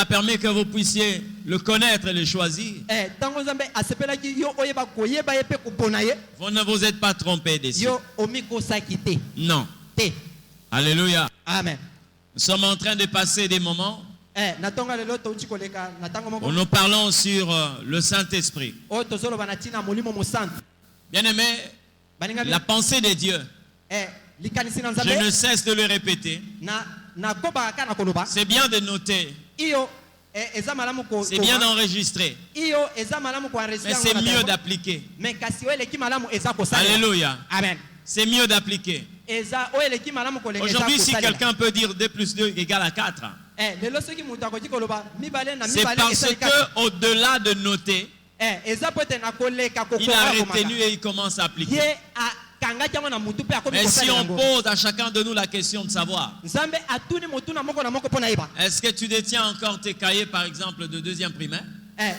permet que vous puissiez le connaître et le choisir. Vous ne vous êtes pas trompé dessus. Non. Alléluia. Amen. Nous sommes en train de passer des moments où nous parlons sur le Saint-Esprit. Bien-aimé, la pensée de Dieu, je ne cesse de le répéter. C'est bien de noter. C'est bien d'enregistrer. Mais c'est mieux d'appliquer. Alléluia. Amen. C'est mieux d'appliquer. Aujourd'hui, si quelqu'un peut dire 2 plus 2 égale à 4, c'est parce que au-delà de noter, il a retenu et il commence à appliquer. Mais si on pose à chacun de nous la question de savoir, est-ce que tu détiens encore tes cahiers, par exemple, de 2e primaire? Non.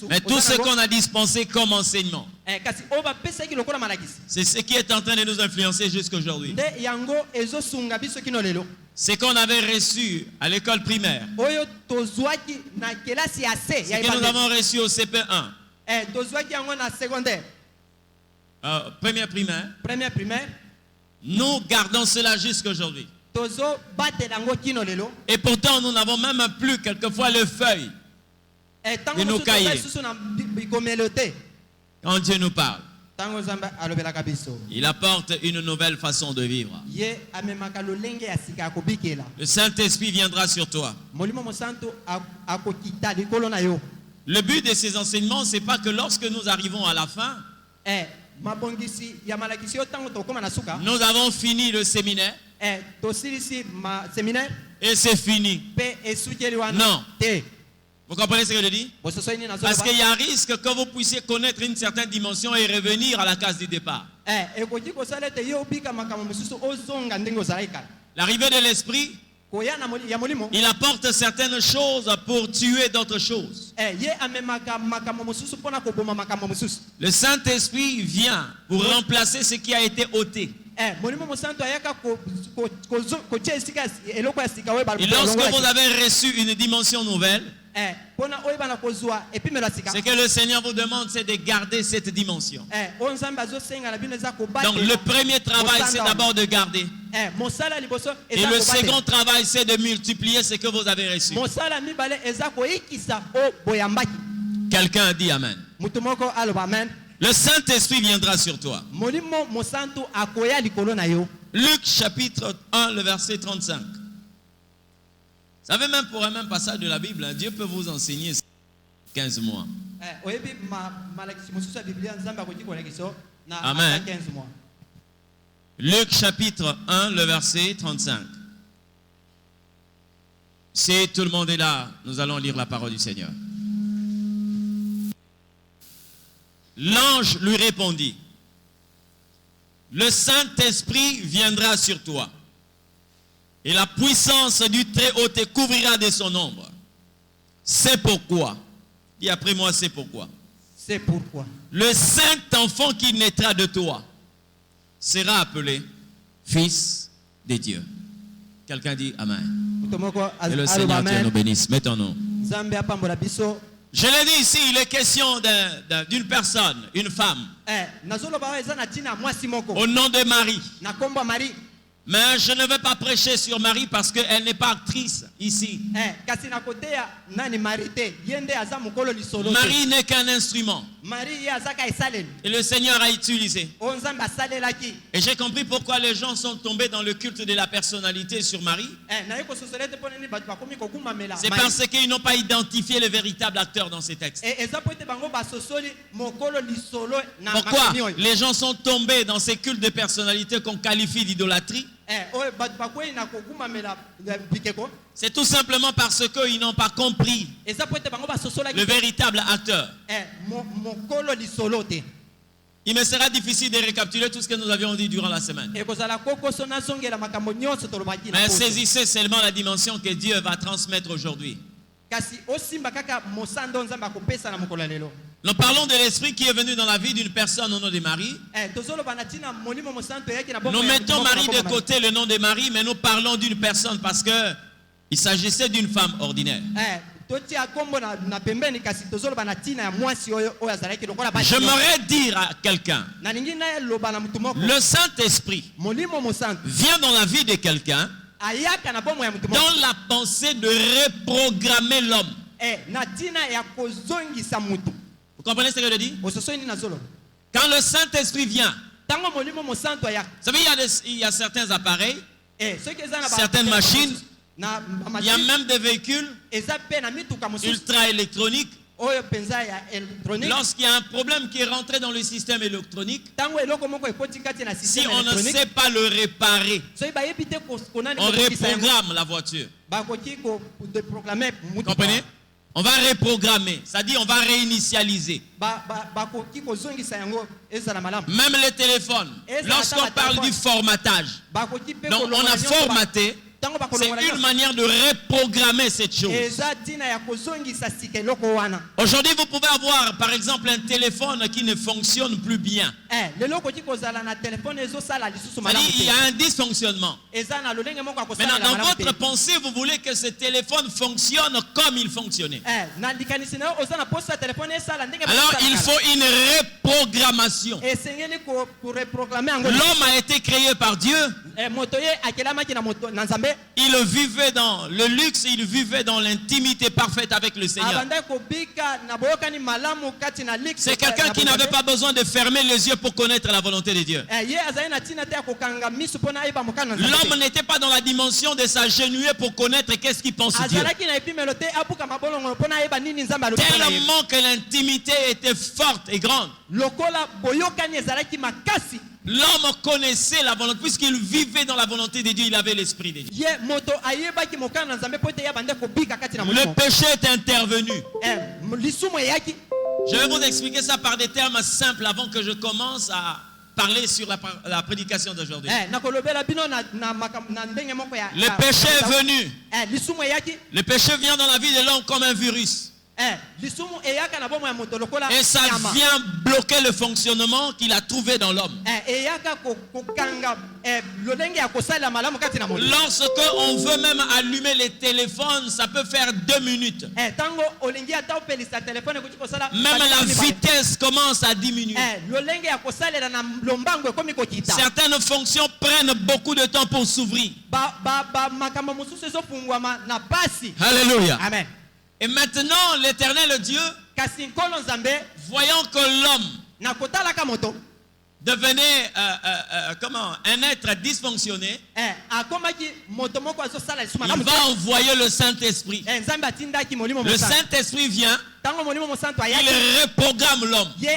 Mais tout ce qu'on a dispensé comme enseignement, c'est ce qui est en train de nous influencer jusqu'à aujourd'hui. C'est qu'on avait reçu à l'école primaire, ce que nous avons reçu au CP1, première primaire, nous gardons cela jusqu'à aujourd'hui. Et pourtant, nous n'avons même plus quelquefois le feuille de nos cahiers. Quand Dieu nous parle, il apporte une nouvelle façon de vivre. Le Saint-Esprit viendra sur toi. Le but de ces enseignements, c'est pas que lorsque nous arrivons à la fin, nous avons fini le séminaire et c'est fini. Non. Vous comprenez ce que je dis? Parce qu'il y a un risque que vous puissiez connaître une certaine dimension et revenir à la case du départ. L'arrivée de l'Esprit, il apporte certaines choses pour tuer d'autres choses. Le Saint-Esprit vient pour remplacer ce qui a été ôté. Et lorsque vous avez reçu une dimension nouvelle, ce que le Seigneur vous demande, c'est de garder cette dimension. Donc le premier travail, c'est d'abord de garder. Et le second travail, c'est de multiplier ce que vous avez reçu. Quelqu'un dit Amen. Le Saint-Esprit viendra sur toi. Luc chapitre 1, le verset 35. Vous savez, même pour un même passage de la Bible, Dieu peut vous enseigner 15 mois. Amen. Luc chapitre 1, le verset 35. Si tout le monde est là, nous allons lire la parole du Seigneur. L'ange lui répondit, le Saint-Esprit viendra sur toi, et la puissance du Très-Haut te couvrira de son ombre. C'est pourquoi, dis après moi, c'est pourquoi. C'est pourquoi. Le saint enfant qui naîtra de toi sera appelé Fils de Dieu. Quelqu'un dit Amen. Et le Seigneur Dieu nous bénisse. Mettons-nous. Je l'ai dit ici, il est question d'une personne, une femme, au nom de Marie. Mais je ne vais pas prêcher sur Marie parce qu'elle n'est pas actrice ici. Marie n'est qu'un instrument. Et le Seigneur a utilisé. Et j'ai compris pourquoi les gens sont tombés dans le culte de la personnalité sur Marie. C'est parce qu'ils n'ont pas identifié le véritable acteur dans ces textes. Pourquoi les gens sont tombés dans ces cultes de personnalité qu'on qualifie d'idolâtrie? C'est tout simplement parce qu'ils n'ont pas compris le véritable acteur. Il me sera difficile de récapituler tout ce que nous avions dit durant la semaine. Mais saisissez seulement la dimension que Dieu va transmettre aujourd'hui. Nous parlons de l'Esprit qui est venu dans la vie d'une personne au nom de Marie. Nous mettons Marie de côté, le nom de Marie, mais nous parlons d'une personne parce que Il s'agissait d'une femme ordinaire. J'aimerais dire à quelqu'un, le Saint-Esprit vient dans la vie de quelqu'un dans la pensée de reprogrammer l'homme. Vous comprenez ce que je dis? Quand le Saint-Esprit vient, vous savez, il y a certains appareils, certaines machines, il y a même des véhicules ultra-électroniques. Lorsqu'il y a un problème qui est rentré dans le système électronique, si on ne sait pas le réparer, on reprogramme la voiture. Vous comprenez? On va reprogrammer, c'est-à-dire on va réinitialiser. Même les téléphones, lorsqu'on parle du formatage, donc on a formaté. C'est une manière de reprogrammer cette chose. Aujourd'hui, vous pouvez avoir, par exemple, un téléphone qui ne fonctionne plus bien. C'est-à-dire, il y a un dysfonctionnement. Maintenant, dans votre pensée, vous voulez que ce téléphone fonctionne comme il fonctionnait. Alors, il faut une reprogrammation. L'homme a été créé par Dieu. Il vivait dans le luxe, il vivait dans l'intimité parfaite avec le Seigneur. C'est quelqu'un qui n'avait pas besoin de fermer les yeux pour connaître la volonté de Dieu. L'homme n'était pas dans la dimension de s'agenouiller pour connaître qu'est-ce qu'il pense Dieu. Tellement que l'intimité était forte et grande. L'homme connaissait la volonté, puisqu'il vivait dans la volonté de Dieu, il avait l'esprit de Dieu. Le péché est intervenu. Je vais vous expliquer ça par des termes simples avant que je commence à parler sur la prédication d'aujourd'hui. Le péché est venu. Le péché vient dans la vie de l'homme comme un virus. Et ça vient bloquer le fonctionnement qu'il a trouvé dans l'homme. Lorsque on veut même allumer les téléphones, ça peut faire 2 minutes. Même la vitesse commence à diminuer. Certaines fonctions prennent beaucoup de temps pour s'ouvrir. Alléluia. Amen. Et maintenant, l'Éternel Dieu, voyant que l'homme devenait un être dysfonctionné, il va envoyer le Saint-Esprit. Le Saint-Esprit vient, il reprogramme l'homme. Il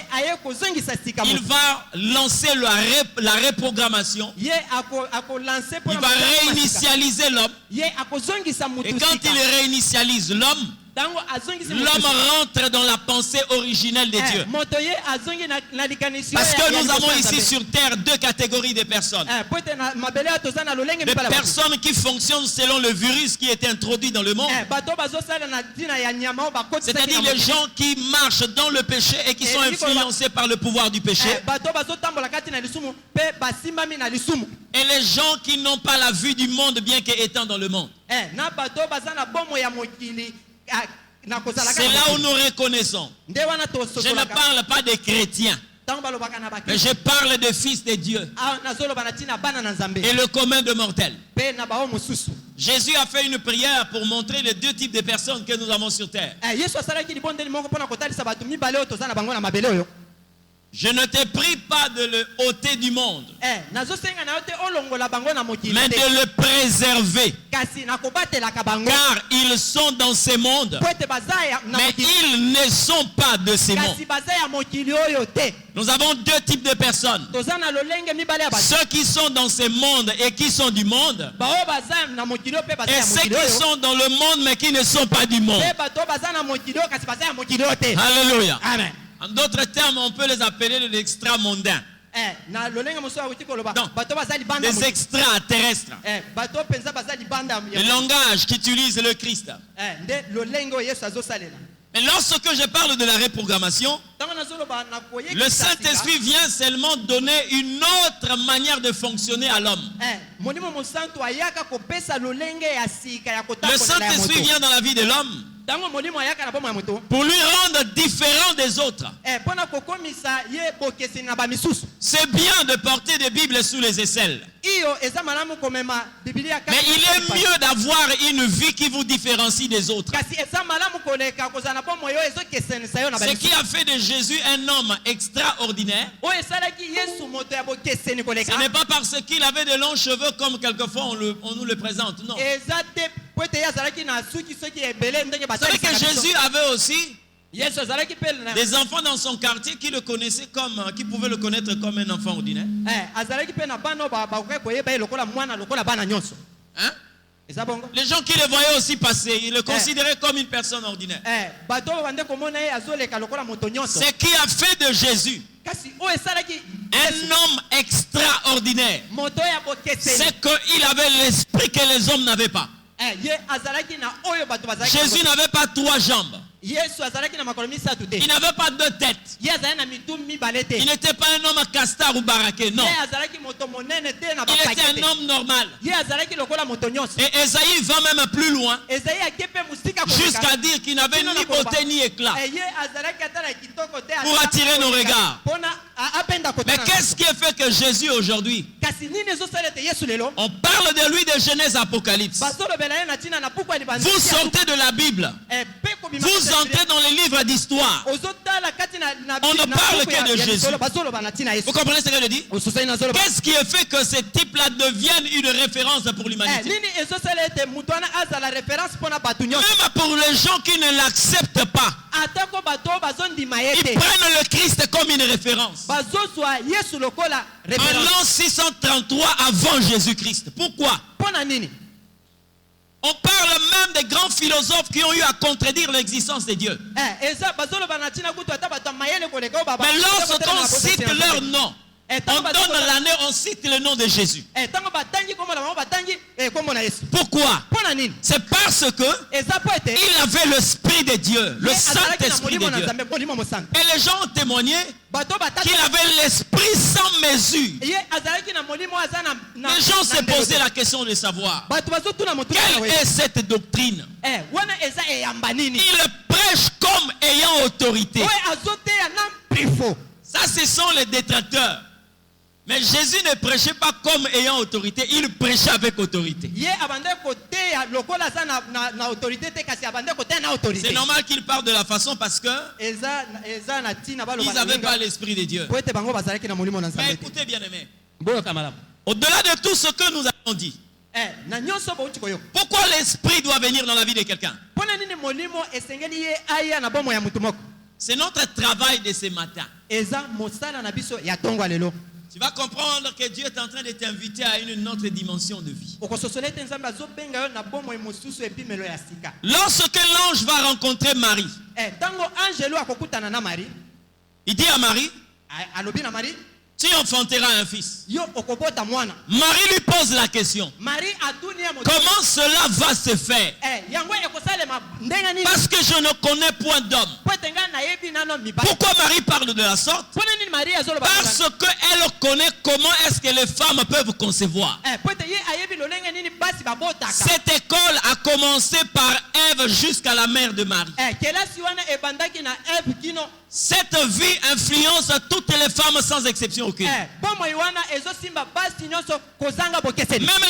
va lancer la reprogrammation. Il va réinitialiser l'homme. Et quand il réinitialise l'homme, l'homme rentre dans la pensée originelle de Dieu. Parce que nous avons ici sur terre 2 catégories de personnes. Des personnes qui fonctionnent selon le virus qui est introduit dans le monde. C'est-à-dire les gens qui marchent dans le péché et qui sont influencés par le pouvoir du péché. Et les gens qui n'ont pas la vue du monde bien qu'étant dans le monde. C'est là où nous reconnaissons. Je ne parle pas des chrétiens, mais je parle des fils de Dieu et le commun de mortels. Jésus a fait une prière pour montrer les 2 types de personnes que nous avons sur terre. Je ne te prie pas de le ôter du monde, mais de le préserver. Car ils sont dans ce monde, mais ils ne sont pas de ce monde. Nous avons 2 types de personnes. Ceux qui sont dans ce monde et qui sont du monde, et ceux qui sont dans le monde mais qui ne sont pas du monde. Alléluia. Amen. En d'autres termes, on peut les appeler les extramondains. Des extraterrestres. Le langage qu'utilise le Christ. Mais lorsque je parle de la reprogrammation, le Saint-Esprit vient seulement donner une autre manière de fonctionner à l'homme. Le Saint-Esprit vient dans la vie de l'homme pour lui rendre différent des autres. C'est bien de porter des Bibles sous les aisselles. Mais il est mieux d'avoir une vie qui vous différencie des autres. Ce qui a fait de Jésus un homme extraordinaire, ce n'est pas parce qu'il avait de longs cheveux comme quelquefois on nous le présente. Non. Vous savez que Jésus avait aussi des enfants dans son quartier qui le connaissaient qui pouvaient le connaître comme un enfant ordinaire. Hein? Les gens qui le voyaient aussi passer, ils le considéraient comme une personne ordinaire. Ce qui a fait de Jésus un homme extraordinaire, c'est qu'il avait l'esprit que les hommes n'avaient pas. Jésus n'avait pas 3 jambes. Il n'avait pas 2 têtes. Il n'était pas un homme castard ou baraqué, non. Il était un homme normal. Et Esaïe va même plus loin, jusqu'à dire qu'il n'avait ni beauté ni éclat pour attirer nos regards. Mais qu'est-ce qui a fait que Jésus aujourd'hui, on parle de lui de Genèse Apocalypse, vous sortez de la Bible, vous entrez dans les livres d'histoire, on ne parle que de Jésus. Vous comprenez ce que je dis? Qu'est-ce qui a fait que ce type-là devienne une référence pour l'humanité? Même pour les gens qui ne l'acceptent pas, ils prennent le Christ comme une référence. En l'an 633 avant Jésus-Christ. Pourquoi? On parle même des grands philosophes qui ont eu à contredire l'existence de Dieu. Mais lorsqu'on cite leur nom, on donne l'année, on cite le nom de Jésus. Pourquoi? C'est parce que il avait l'Esprit de Dieu, le Saint-Esprit de Dieu. Et les gens ont témoigné qu'il avait l'Esprit sans mesure. Les gens se posaient la question de savoir quelle est cette doctrine. Il prêche comme ayant autorité. Ça, ce sont les détracteurs. Mais Jésus ne prêchait pas comme ayant autorité, il prêchait avec autorité. C'est normal qu'il parle de la façon parce que ils n'avaient pas l'Esprit de Dieu. Mais écoutez bien aimé, au-delà de tout ce que nous avons dit, pourquoi l'Esprit doit venir dans la vie de quelqu'un? C'est notre travail de ce matin. Tu vas comprendre que Dieu est en train de t'inviter à une autre dimension de vie. Lorsque l'ange va rencontrer Marie, il dit à Marie, tu enfanteras un fils. Marie lui pose la question. Comment cela va se faire? Parce que je ne connais point d'homme. Pourquoi Marie parle de la sorte? Parce qu'elle connaît comment est-ce que les femmes peuvent concevoir. Cette école a commencé par Ève jusqu'à la mère de Marie. Cette vie influence toutes les femmes sans exception aucune. Même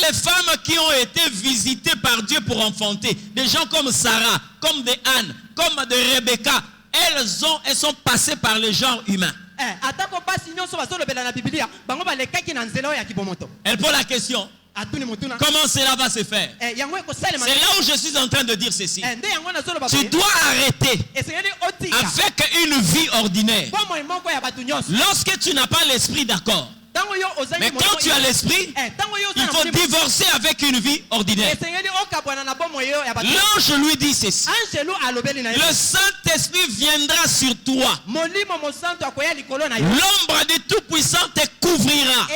les femmes qui ont été visitées par Dieu pour enfanter, des gens comme Sarah, comme des Anne, comme des Rebecca, elles sont passées par le genre humain. Elle pose la question. Comment cela va se faire? C'est là où je suis en train de dire ceci. Tu dois arrêter avec une vie ordinaire. Lorsque tu n'as pas l'esprit, d'accord. Mais quand tu as l'esprit, il faut divorcer avec une vie ordinaire. L'ange lui dit ceci. Le Saint-Esprit viendra sur toi. L'ombre du Tout-Puissant te couvrira.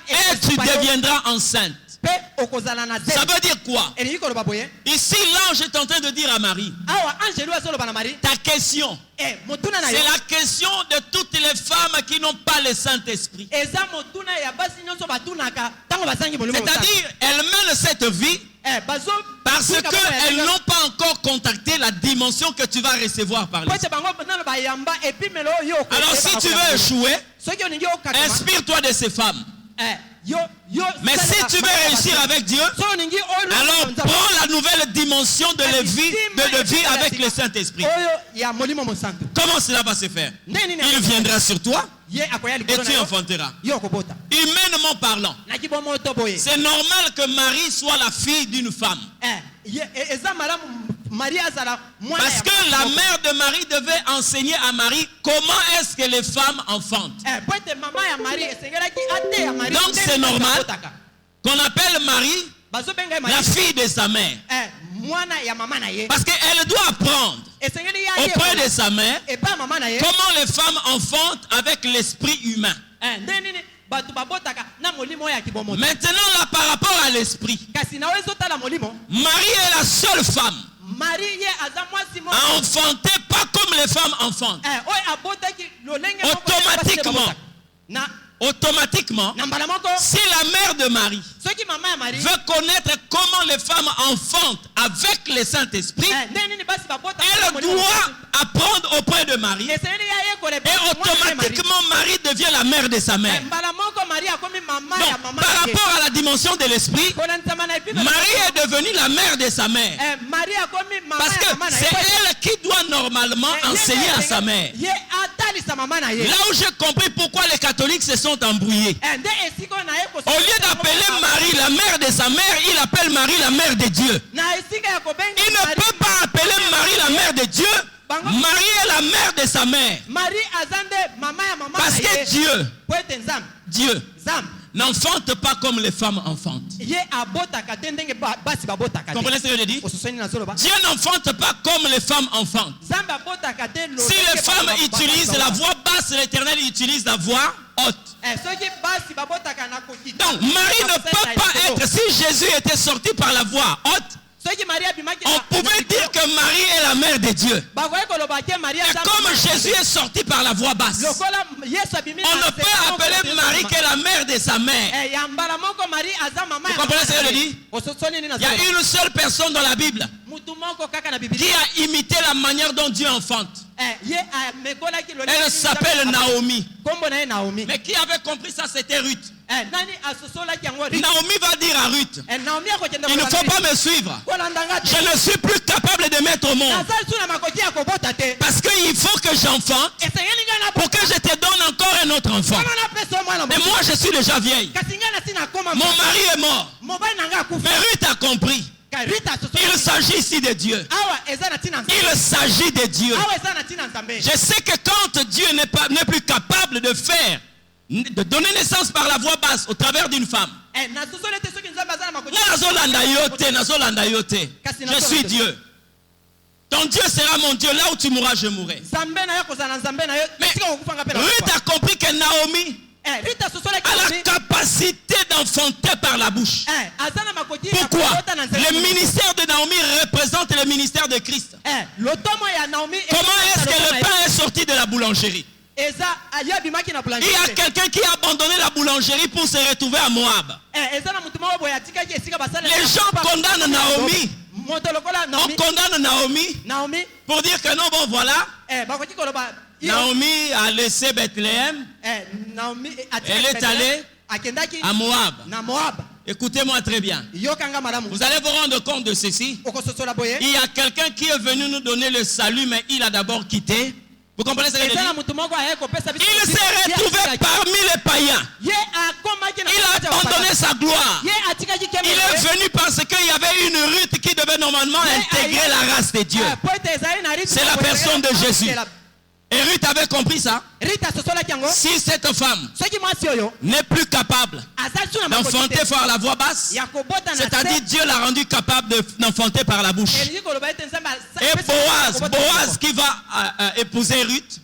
Et tu deviendras enceinte. Ça veut dire quoi? Ici, l'ange est en train de dire à Marie, ta question, c'est la question de toutes les femmes qui n'ont pas le Saint-Esprit. C'est-à-dire, elles mènent cette vie parce qu'elles n'ont pas encore contacté la dimension que tu vas recevoir par l'Esprit. Alors si tu veux échouer, inspire-toi de ces femmes. Mais si tu veux réussir avec Dieu, alors prends la nouvelle dimension de vie avec le Saint-Esprit. Comment cela va se faire? Il viendra sur toi et tu enfanteras. Humainement parlant, c'est normal que Marie soit la fille d'une femme. Parce que la mère de Marie devait enseigner à Marie comment est-ce que les femmes enfantent. Donc c'est normal qu'on appelle Marie la fille de sa mère. Parce qu'elle doit apprendre auprès de sa mère comment les femmes enfantent avec l'esprit humain. Maintenant là, par rapport à l'esprit, Marie est la seule femme à enfanter pas comme les femmes enfantent. Automatiquement, si la mère de Marie veut connaître comment les femmes enfantent avec le Saint-Esprit, elle doit apprendre auprès de Marie. Et automatiquement, Marie devient la mère de sa mère. Donc, par rapport à la dimension de l'Esprit, Marie est devenue la mère de sa mère. Parce que c'est elle qui doit normalement enseigner à sa mère. Là où j'ai compris pourquoi les catholiques se sont embrouillés. Au lieu d'appeler Marie la mère de sa mère, il appelle Marie la mère de Dieu. Il ne peut pas appeler Marie la mère de Dieu. Marie est la mère de sa mère. Parce que Dieu n'enfante pas comme les femmes enfantent. Comprenez ce que je dis? Dieu n'enfante pas comme les femmes enfantent. Si les femmes utilisent la voix basse, l'Éternel utilise la voix haute. Donc Marie ne peut pas être, si Jésus était sorti par la voix haute, on pouvait dire que Marie est la mère de Dieu. Et comme Jésus est sorti par la voix basse, on ne peut appeler Marie que la mère de sa mère. Vous comprenez ce que je dis? Il y a une seule personne dans la Bible qui a imité la manière dont Dieu enfante. Elle s'appelle Naomi. Mais qui avait compris ça, c'était Ruth. Naomi va dire à Ruth, il ne faut pas me suivre. Je ne suis plus capable de mettre au monde. Parce qu'il faut que j'enfante pour que je te donne encore un autre enfant. Mais moi je suis déjà vieille. Mon mari est mort. Mais Ruth a compris. Il s'agit ici de Dieu. Il s'agit de Dieu. Je sais que quand Dieu n'est plus capable de donner naissance par la voix basse au travers d'une femme, je suis Dieu. Ton Dieu sera mon Dieu. Là où tu mourras, je mourrai. Mais Ruth a compris que Naomi a la capacité d'enfanter par la bouche. Pourquoi? Le ministère de Naomi représente le ministère de Christ. Comment est-ce que le pain est sorti de la boulangerie? Il y a quelqu'un qui a abandonné la boulangerie pour se retrouver à Moab. Les gens condamnent Naomi. On condamne Naomi pour dire que non, bon voilà, Naomi a laissé Bethléem. Elle est allée à Moab. Écoutez-moi très bien. Vous allez vous rendre compte de ceci. Il y a quelqu'un qui est venu nous donner le salut, mais il a d'abord quitté. Vous comprenez ce que je dis? Il s'est retrouvé parmi les païens. Il a abandonné sa gloire. Il est venu parce qu'il y avait une Ruth qui devait normalement intégrer la race de Dieu. C'est la personne de Jésus. Et Ruth avait compris ça. Si cette femme n'est plus capable d'enfanter par la voix basse, c'est-à-dire Dieu l'a rendu capable d'enfanter par la bouche. Et Boaz qui va épouser Ruth,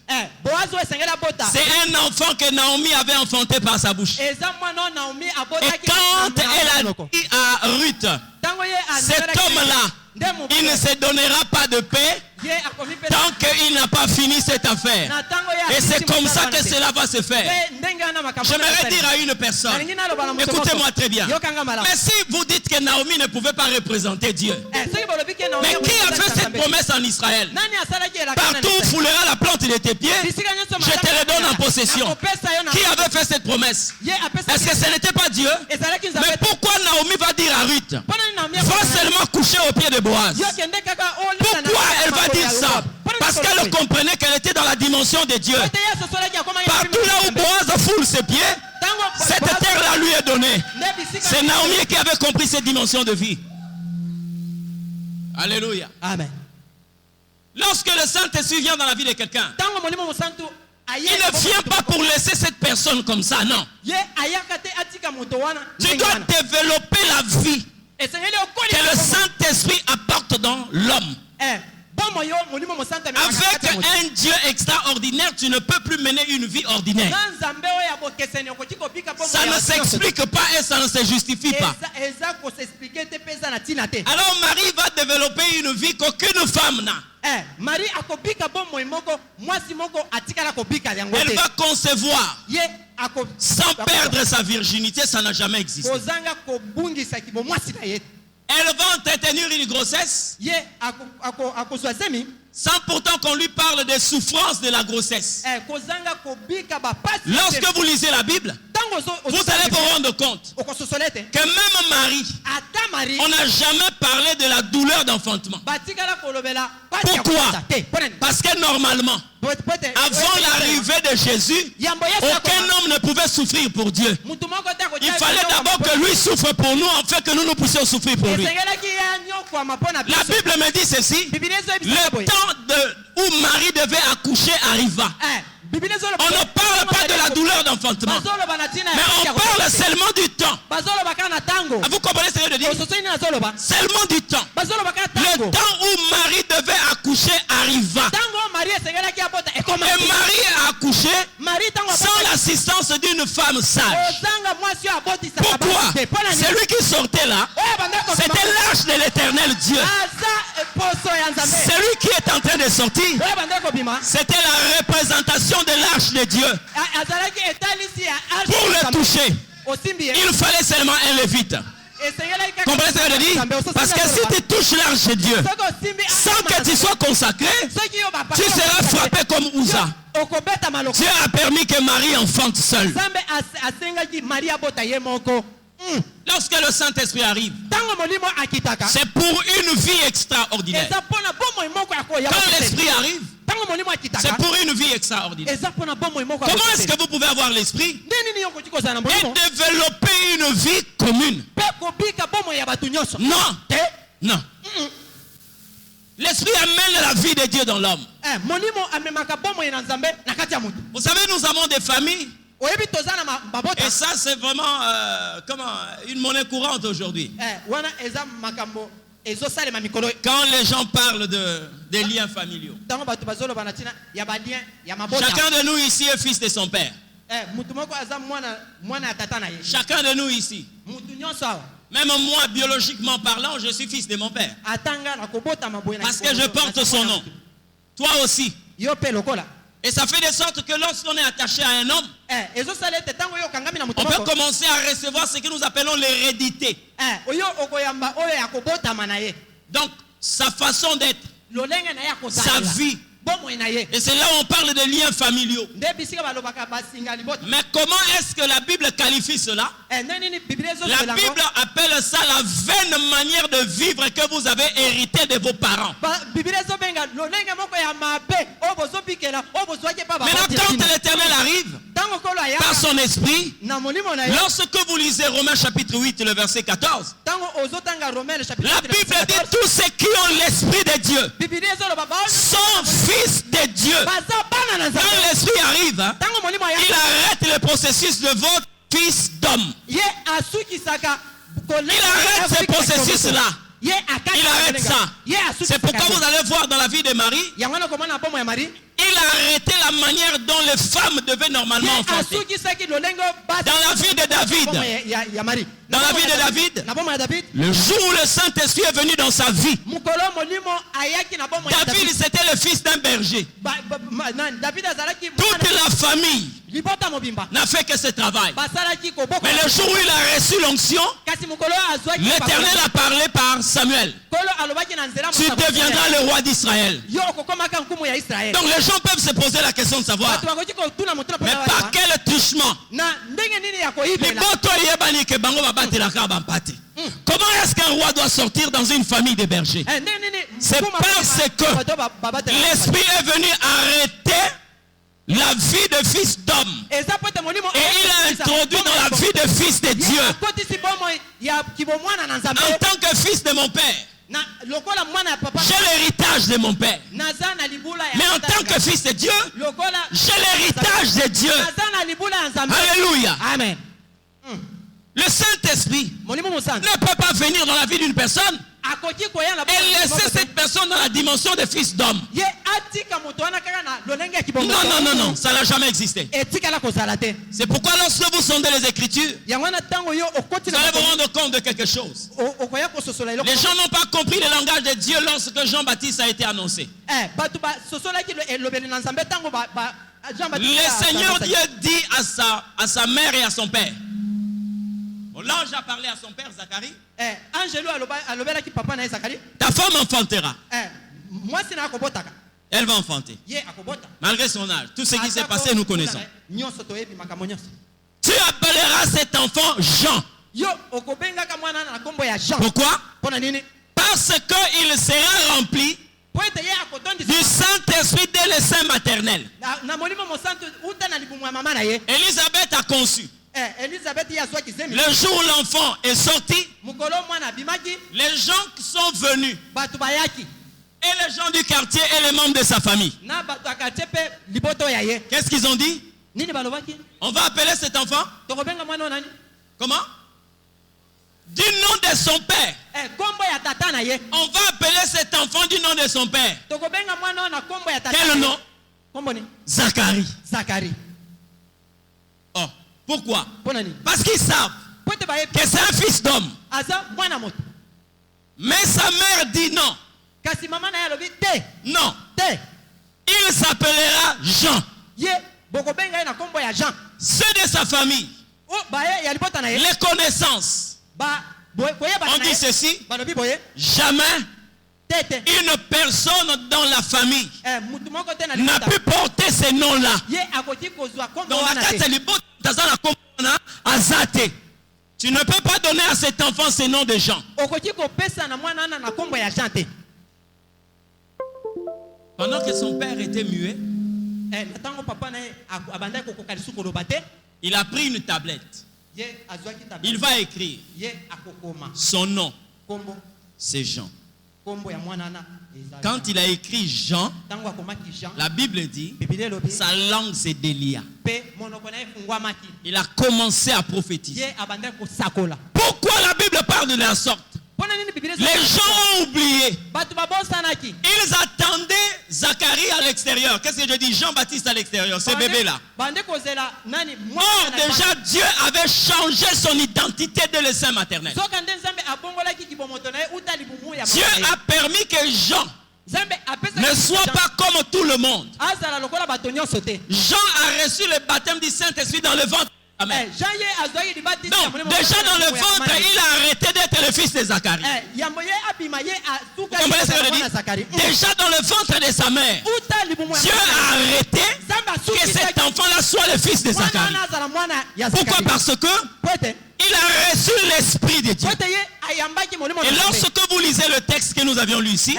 c'est un enfant que Naomi avait enfanté par sa bouche. Et quand elle a dit à cet homme-là, il ne se donnera pas de paix tant qu'il n'a pas fini cette affaire. Et c'est comme ça que cela va se faire. J'aimerais dire à une personne, écoutez-moi très bien, mais si vous dites que Naomi ne pouvait pas représenter Dieu, mais qui a fait cette promesse en Israël? Partout où foulera la plante de tes pieds, je te le donne en possession. Qui avait fait cette promesse? Est-ce que ce n'était pas Dieu? Mais pourquoi Naomi va dire à Ruth, va seulement coucher au pied de Boaz? Pourquoi elle va dire ça? Parce qu'elle comprenait qu'elle était dans la dimension de Dieu. Partout là où Boaz foule ses pieds, cette terre-là lui est donnée. C'est Naomi qui avait compris cette dimension de vie. Alléluia. Amen. Lorsque le Saint-Esprit vient dans la vie de quelqu'un, il ne vient pas pour laisser cette personne comme ça, non. Tu dois développer la vie que le Saint-Esprit apporte dans l'homme. Avec un Dieu extraordinaire, tu ne peux plus mener une vie ordinaire. Ça ne s'explique pas et ça ne se justifie pas. Alors Marie va développer une vie qu'aucune femme n'a. Elle va concevoir sans perdre sa virginité, ça n'a jamais existé. Elle va entretenir une grossesse sans pourtant qu'on lui parle des souffrances de la grossesse. Lorsque vous lisez la Bible, vous allez vous rendre compte que même Marie, on n'a jamais parlé de la douleur d'enfantement. Pourquoi? Parce que normalement, avant l'arrivée de Jésus, aucun homme ne pouvait souffrir pour Dieu. Il fallait d'abord que lui souffre pour nous, afin que nous puissions souffrir pour lui. La Bible me dit ceci: le temps où Marie devait accoucher arriva. On ne parle pas de la douleur d'enfantement, mais on parle seulement du temps. Vous comprenez ce que je veux dire? Seulement du temps. Le temps où Marie devait accoucher arriva. Et Marie a accouché sans l'assistance d'une femme sage. Pourquoi? Celui qui sortait là, c'était l'arche de l'Éternel Dieu. Celui qui est en train de sortir, c'était la représentation de l'arche de Dieu. Pour le toucher, il fallait seulement un lévite. Comprenez ce que je dis? Parce que si tu touches l'arche de Dieu sans que tu sois consacré, tu seras frappé comme Uza. Dieu a permis que Marie enfante seule. Lorsque le Saint-Esprit arrive, c'est pour une vie extraordinaire. Quand l'Esprit arrive, c'est pour une vie extraordinaire. Comment est-ce que vous pouvez avoir l'Esprit et développer une vie commune? Non. Non. L'Esprit amène la vie de Dieu dans l'homme. Vous savez, nous avons des familles. Et ça, c'est vraiment une monnaie courante aujourd'hui. Quand les gens parlent des liens familiaux, chacun de nous ici est fils de son père. Chacun de nous ici, même moi, biologiquement parlant, je suis fils de mon père. Parce que je porte son nom. Toi aussi. Et ça fait de sorte que lorsqu'on est attaché à un homme, on peut commencer à recevoir ce que nous appelons l'hérédité. Donc, sa façon d'être, sa vie. Et c'est là où on parle de liens familiaux. Mais comment est-ce que la Bible qualifie cela? La Bible appelle ça la vaine manière de vivre que vous avez hérité de vos parents. Maintenant, quand l'Éternel arrive, par son esprit, lorsque vous lisez Romains chapitre 8, le verset 14, la Bible dit tous ceux qui ont l'esprit de Dieu sont fils de Dieu. Quand l'esprit arrive, il arrête le processus de votre fils d'homme. Il arrête ce processus-là. Il arrête ça. C'est pourquoi vous allez voir dans la vie de Marie, il a arrêté la manière dont les femmes devaient normalement enfanter. Dans la vie de David, le jour où le Saint-Esprit est venu dans sa vie, David c'était le fils d'un berger. Toute la famille n'a fait que ce travail. Mais le jour où il a reçu l'onction, l'Éternel a parlé par Samuel. Tu deviendras le roi d'Israël. Donc les gens peuvent se poser la question de savoir, mais par quel touchement? Comment est-ce qu'un roi doit sortir dans une famille de bergers? C'est parce que l'Esprit est venu arrêter la vie de fils d'homme. Et il a introduit dans la vie de fils de Dieu. En tant que fils de mon père, j'ai l'héritage de mon père. Mais en tant que fils de Dieu, j'ai l'héritage de Dieu. Alléluia. Amen. Le Saint-Esprit ne peut pas venir dans la vie d'une personne et laisser cette personne dans la dimension de fils d'homme. Non, ça n'a jamais existé. C'est pourquoi lorsque vous sondez les Écritures, vous allez vous rendre compte de quelque chose. Les gens n'ont pas compris le langage de Dieu lorsque Jean-Baptiste a été annoncé. Le Seigneur Dieu dit à sa mère et à son père. L'ange a parlé à son père Zacharie. Ta femme enfantera. Elle va enfanter. Malgré son âge. Tout ce qui s'est passé, nous connaissons. Tu appelleras cet enfant Jean. Pourquoi? Parce qu'il sera rempli du Saint-Esprit dès le sein maternel. Élisabeth a conçu. Le jour où l'enfant est sorti, les gens qui sont venus, et les gens du quartier et les membres de sa famille, qu'est-ce qu'ils ont dit? On va appeler cet enfant comment? Du nom de son père. On va appeler cet enfant du nom de son père. Quel nom? Zacharie. Oh. Pourquoi? Parce qu'ils savent que c'est un fils d'homme. Mais sa mère dit non. Non. Il s'appellera Jean. Ceux de sa famille, les connaissances, on dit ceci: jamais une personne dans la famille n'a pu porter ces noms-là. Tu ne peux pas donner à cet enfant ces noms de gens. Pendant que son père était muet, il a pris une tablette. Il va écrire son nom. C'est Jean. Quand il a écrit Jean, la Bible dit sa langue s'est délia. Il a commencé à prophétiser. Pourquoi la Bible parle de la sorte? Les gens ont oublié. Ils attendaient Zacharie à l'extérieur. Qu'est-ce que je dis? Jean-Baptiste à l'extérieur, ce bébé-là. Or, déjà, Dieu avait changé son identité dès le sein maternel. Dieu a permis que Jean ne soit pas comme tout le monde. Jean a reçu le baptême du Saint-Esprit dans le ventre. Amen. Donc, déjà dans le ventre, il a arrêté d'être le fils de Zacharie. Vous comprenez ce que je dis? Déjà dans le ventre de sa mère, Dieu a arrêté que cet enfant-là soit le fils de Zacharie. Pourquoi? Parce que il a reçu l'Esprit de Dieu. Et lorsque vous lisez le texte que nous avions lu ici,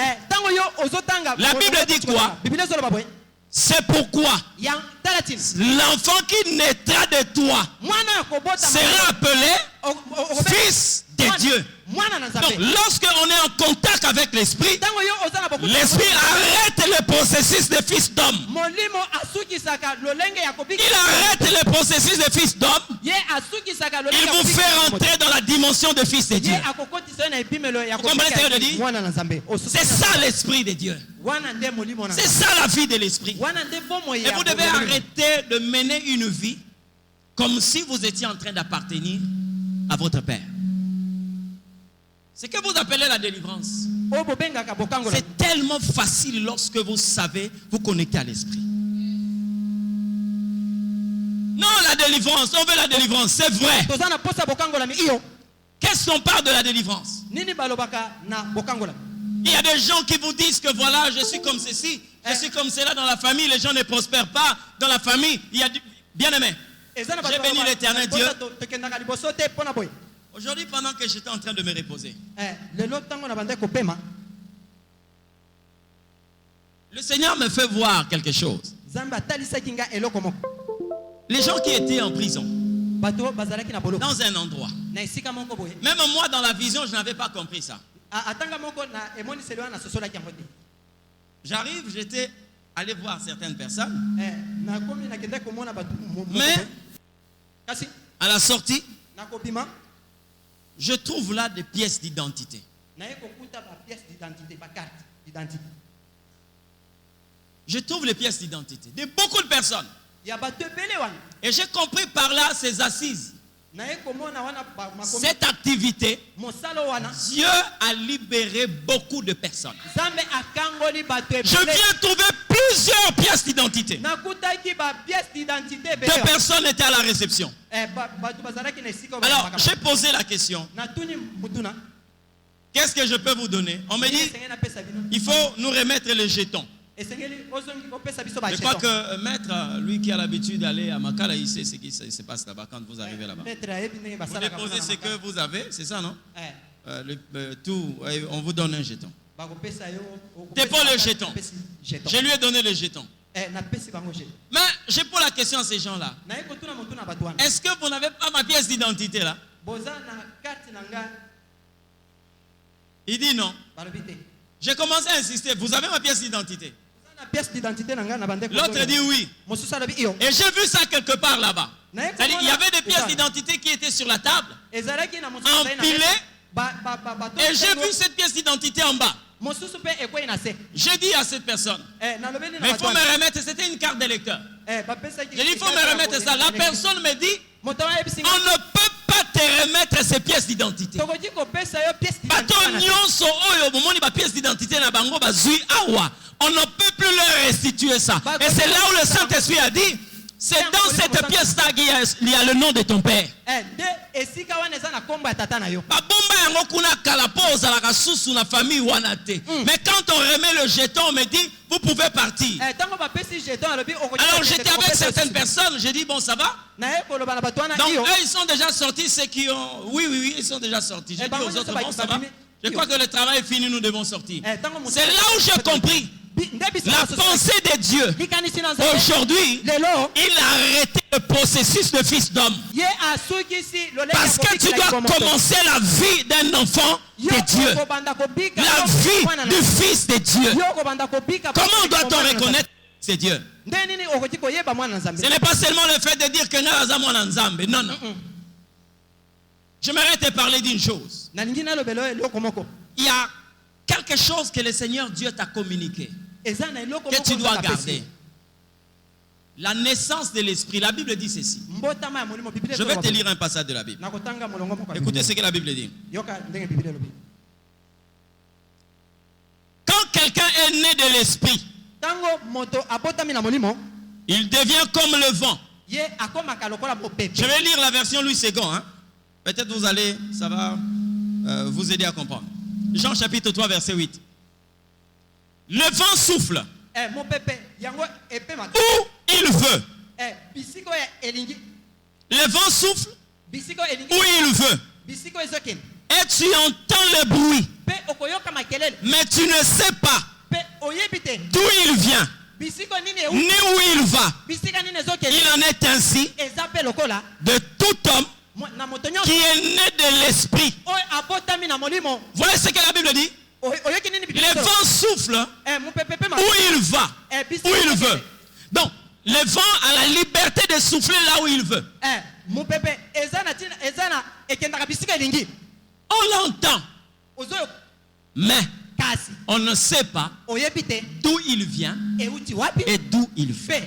la Bible dit quoi? C'est pourquoi l'enfant qui naîtra de toi sera appelé fils de Dieu. Donc, lorsque on est en contact avec l'esprit, l'esprit arrête le processus de fils d'homme. Il arrête le processus de fils d'homme. Il vous fait rentrer dans la dimension de fils de Dieu. Vous comprenez ce que je dis? C'est ça l'esprit de Dieu. C'est ça la vie de l'esprit. Et vous devez arrêter de mener une vie comme si vous étiez en train d'appartenir à votre Père. C'est que vous appelez la délivrance. C'est tellement facile lorsque vous savez vous connecter à l'esprit. Non, la délivrance, on veut la délivrance, c'est vrai. Qu'est-ce qu'on parle de la délivrance? Il y a des gens qui vous disent que voilà, je suis comme ceci, je suis comme cela dans la famille, les gens ne prospèrent pas dans la famille. Il y a du... Bien-aimé, j'ai béni l'Éternel Dieu. Aujourd'hui, pendant que j'étais en train de me reposer, le Seigneur me fait voir quelque chose. Les gens qui étaient en prison, dans un endroit, même moi dans la vision, je n'avais pas compris ça. J'arrive, j'étais allé voir certaines personnes, mais à la sortie, je trouve là des pièces d'identité. Je trouve les pièces d'identité de beaucoup de personnes. Et j'ai compris par là ces assises. Cette activité, Dieu a libéré beaucoup de personnes. Je viens trouver plusieurs pièces d'identité. Deux personnes étaient à la réception. Alors, j'ai posé la question. Qu'est-ce que je peux vous donner? On me dit, il faut nous remettre les jetons. Je crois que maître, lui qui a l'habitude d'aller à Makala, il sait ce qui se passe là-bas quand vous arrivez là-bas. Vous déposez ce que vous avez, c'est ça, non? Tout, on vous donne un jeton. Dépose le jeton. Je lui ai donné le jeton. Mais je pose la question à ces gens-là. Est-ce que vous n'avez pas ma pièce d'identité là? Il dit non. J'ai commencé à insister. Vous avez ma pièce d'identité? L'autre dit oui. Et j'ai vu ça quelque part là-bas. C'est-à-dire, il y avait des pièces d'identité qui étaient sur la table, empilées. Et j'ai vu cette pièce d'identité en bas. J'ai dit à cette personne, mais il faut me remettre, c'était une carte d'électeur. J'ai dit, il faut me remettre ça. La personne me dit, on ne peut pas te remettre ces pièces d'identité. On ne peut plus leur restituer ça. Et c'est là où le Saint-Esprit a dit, c'est dans cette pièce-là qu'il y a le nom de ton père. Mais quand on remet le jeton, on me dit, vous pouvez partir. Alors j'étais avec certaines personnes, j'ai dit, bon, ça va? Donc eux, ils sont déjà sortis, ceux qui ont... Oui, ils sont déjà sortis. J'ai dit aux autres, bon, ça va? Je crois que le travail est fini, nous devons sortir. C'est là où j'ai compris la pensée de Dieu. Aujourd'hui, il a arrêté le processus de fils d'homme. Parce que tu dois commencer la vie d'un enfant de Dieu. La vie du fils de Dieu. Comment doit-on reconnaître que c'est Dieu? Ce n'est pas seulement le fait de dire que non, non. J'aimerais te parler d'une chose. Il y a quelque chose que le Seigneur Dieu t'a communiqué, que tu dois garder. La naissance de l'esprit. La Bible dit ceci. Je vais te lire un passage de la Bible. Écoutez ce que la Bible dit. Quand quelqu'un est né de l'esprit, il devient comme le vent. Je vais lire la version Louis II. Peut-être vous allez, ça va vous aider à comprendre. Jean chapitre 3 verset 8. Le vent souffle où il veut. Le vent souffle où il veut. Et tu entends le bruit, mais tu ne sais pas d'où il vient ni où il va. Il en est ainsi de tout homme qui est né de l'esprit. Voyez ce que la Bible dit. Le vent souffle où il va, où il veut. Donc, le vent a la liberté de souffler là où il veut. On l'entend, mais on ne sait pas d'où il vient et d'où il va.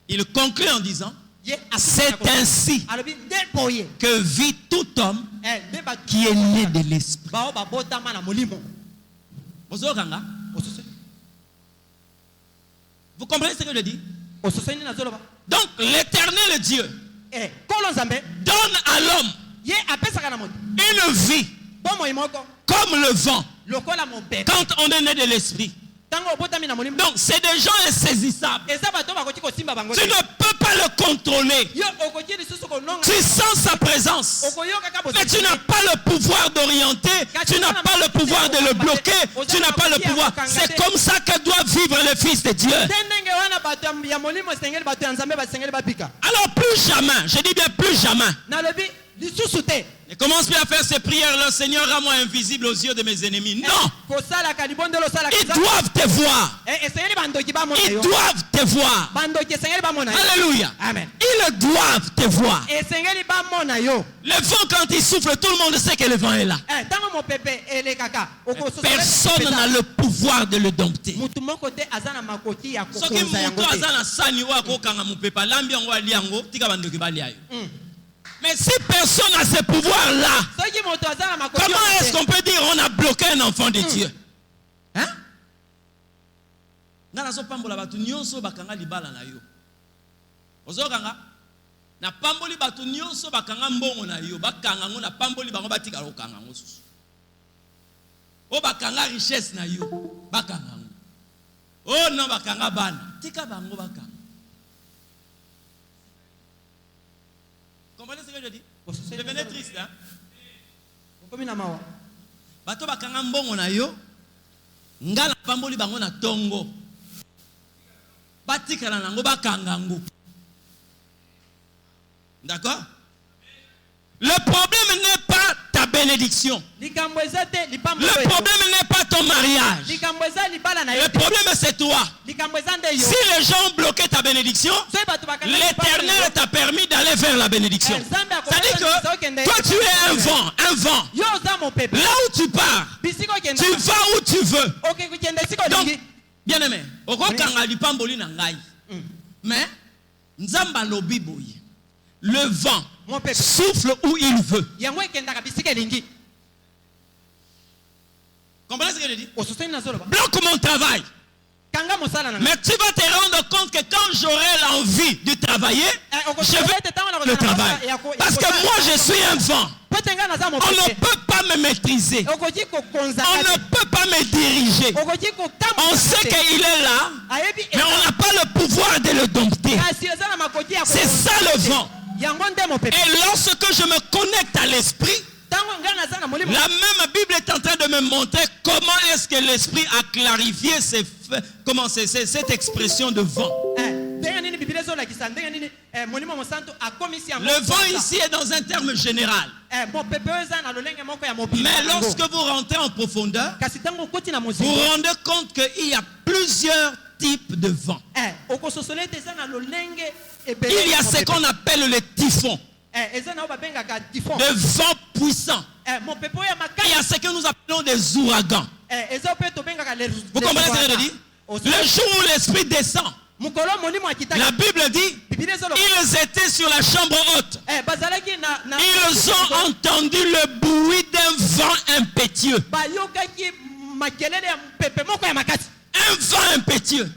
Il conclut en disant: c'est ainsi que vit tout homme qui est né de l'esprit. Vous comprenez ce que je dis? Donc l'éternel Dieu donne à l'homme une vie comme le vent quand on est né de l'esprit. Donc c'est des gens insaisissables. Tu ne peux pas le contrôler. Tu sens sa présence, mais tu n'as pas le pouvoir d'orienter. Tu n'as pas le pouvoir de le bloquer. Tu n'as pas le pouvoir. C'est comme ça que doit vivre le Fils de Dieu. Alors plus jamais, je dis bien plus jamais, ne commence plus à faire ces prières-là: Seigneur, rends-moi invisible aux yeux de mes ennemis. Non! Ils doivent te voir. Ils doivent te voir. Alléluia. Amen. Ils doivent te voir. Le vent, quand il souffle, tout le monde sait que le vent est là. Personne n'a le pouvoir de le dompter. Mais si personne n'a ce pouvoir-là, comment est-ce qu'on peut dire on a bloqué un enfant de Dieu? Hein? Na pamboli batu nyonso bakanga mbongo na yo bakanga ngo na pamboli bango batika lokanga ngo susu. O bakanga richesse na yo bakanga ngo. Oh non bakanga bana tika bango bakanga. Comprenez ce que je dis? Devenez triste, hein? Bato bakanga mbongo na yo ngala pamboli bango na tongo batika na nango bakanga ngo. D'accord? Le problème n'est pas ta bénédiction. Le problème n'est pas ton mariage. Le problème c'est toi. Si les gens ont bloqué ta bénédiction, l'Éternel t'a permis d'aller vers la bénédiction. C'est-à-dire que toi tu es un vent. Là où tu pars, tu vas où tu veux. Donc, bien aimé, mais Nzamba lobi boye. Le vent souffle où il veut. Comprenez ce que je dis? Bloque mon travail. Mais tu vas te rendre compte que quand j'aurai l'envie de travailler, je vais le travail. Parce que moi je suis un vent. On ne peut pas me maîtriser. On ne peut pas me diriger. On sait qu'il est là, mais on n'a pas le pouvoir de le dompter. C'est ça le vent. Et lorsque je me connecte à l'esprit, la même Bible est en train de me montrer comment est-ce que l'esprit a clarifié cette expression de vent. Le vent ici est dans un terme général. Mais lorsque vous rentrez en profondeur, vous vous rendez compte qu'il y a plusieurs types de vent. Il y a ce qu'on appelle le typhon. De vent puissant. Il y a ce que nous appelons des ouragans. Vous comprenez ce que je dis? Le jour où l'esprit descend, la Bible dit, ils étaient sur la chambre haute. Ils ont entendu le bruit d'un vent impétueux. Un vent impétueux.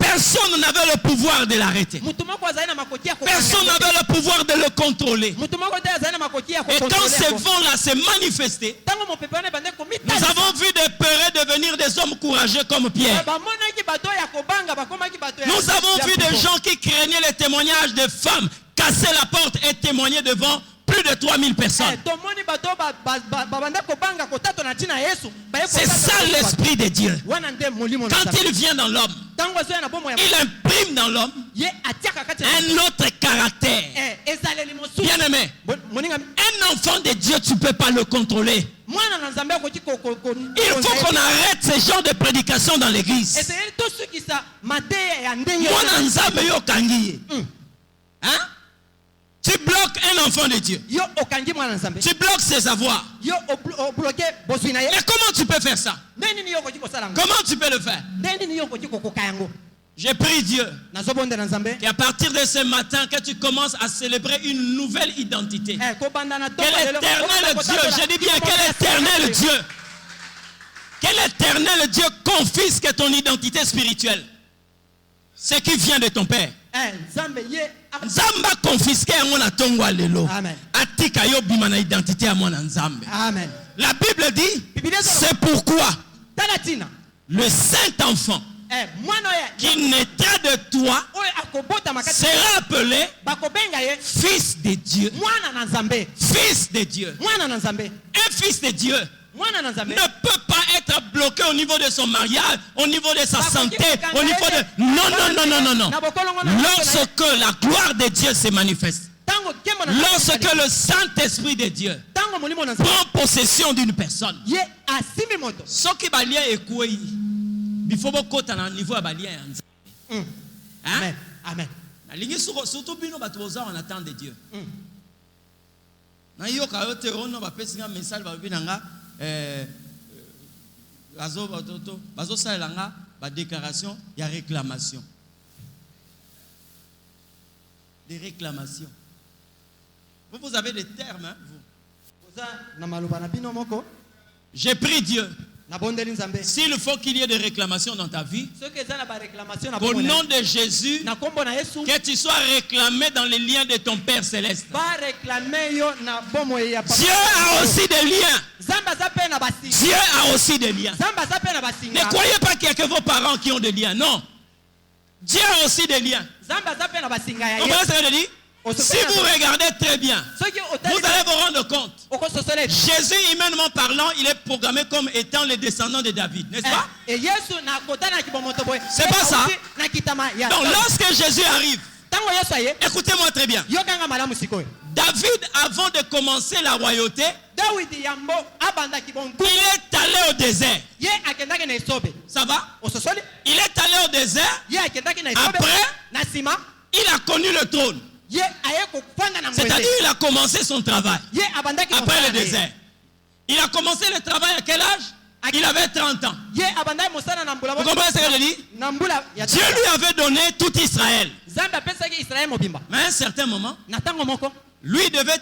Personne n'avait le pouvoir de l'arrêter. Personne n'avait le pouvoir de le contrôler. Et quand ce vent-là s'est manifesté, nous avons vu des peureux devenir des hommes courageux comme Pierre. Nous avons vu des gens qui craignaient les témoignages de femmes casser la porte et témoigner devant plus de 3000 personnes. C'est ça l'esprit de Dieu. Quand il vient dans l'homme, il imprime dans l'homme un autre caractère. Bien aimé, un enfant de Dieu, tu ne peux pas le contrôler. Il faut qu'on arrête ce genre de prédication dans l'église. Hein? Tu bloques un enfant de Dieu. Tu bloques ses avoirs. Mais comment tu peux faire ça? Comment tu peux le faire? J'ai prie Dieu qu'à partir de ce matin, que tu commences à célébrer une nouvelle identité. Quel éternel Dieu, je dis bien, quel éternel Dieu. Quel éternel Dieu confisque ton identité spirituelle. Ce qui vient de ton Père. Nzamba confisqué à mon atongwa lelo. Atika yo bimana identité à mon Nzambe. Amen. La Bible dit, c'est pourquoi le saint enfant qui naîtra de toi sera appelé fils de Dieu. Fils de Dieu. Un fils de Dieu ne peut pas être bloqué au niveau de son mariage, au niveau de sa santé, au niveau de... Non. Lorsque la gloire de Dieu se manifeste, lorsque le Saint-Esprit de Dieu prend possession d'une personne, ce qui va lier est quoi? Il faut beaucoup de niveau à balier. Amen. Amen. Surtout bien on attend de Dieu. Na yo ka yote ono ba pesi nga message ba binanga bazo salanga ba déclaration ya réclamation. Des réclamations. Vous avez des termes, hein, vous. J'ai pris Dieu. S'il faut qu'il y ait des réclamations dans ta vie, au nom de Jésus, que tu sois réclamé dans les liens de ton Père Céleste. Dieu a aussi des liens. Dieu a aussi des liens. Ne croyez pas qu'il n'y a que vos parents qui ont des liens. Non. Dieu a aussi des liens. Comment ça veut dire? Si vous regardez très bien, vous allez vous rendre compte. Jésus, humainement parlant, il est programmé comme étant le descendant de David, n'est-ce pas? C'est pas ça. Donc lorsque Jésus arrive, écoutez-moi très bien. David, avant de commencer la royauté, il est allé au désert. Ça va? Il est allé au désert. Après, il a connu le trône. C'est-à-dire il a commencé son travail après le désert. Il a commencé le travail à quel âge? Il avait 30 ans. Vous comprenez ce que je dis? Dieu lui avait donné tout Israël. Mais à un certain moment, lui devait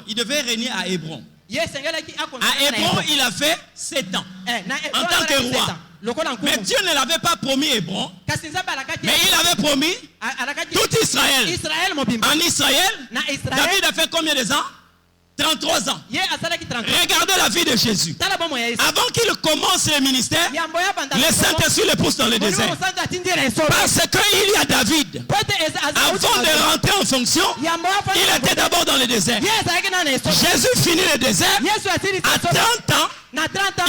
il devait régner à Hébron. À Hébron, il a fait 7 ans en tant que roi. Mais Dieu ne l'avait pas promis Hébron, mais il avait promis tout Israël. En Israël, David a fait combien de ans? 33 ans. Regardez la vie de Jésus. Avant qu'il commence le ministère, le Saint-Esprit le pousse dans le désert. Parce qu'il y a David. Avant de rentrer en fonction, il était d'abord dans le désert. Jésus finit le désert. À 30 ans,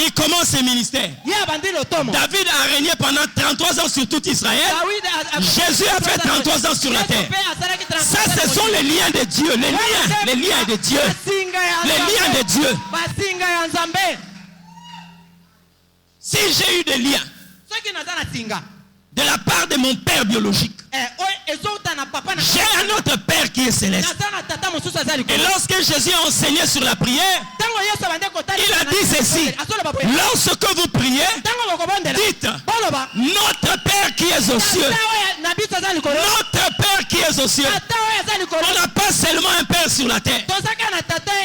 il commence ses ministères. David a régné pendant 33 ans sur tout Israël. Jésus a fait 33 ans sur la terre. Ça, ce sont les liens de Dieu. Les liens de Dieu. Les liens de Dieu. Si j'ai eu des liens de la part de mon père biologique, j'ai un autre père qui est céleste. Et lorsque Jésus a enseigné sur la prière, il a dit ceci: lorsque vous priez, dites notre Père qui est aux cieux. Notre Père qui est aux cieux. On n'a pas seulement un Père sur la terre.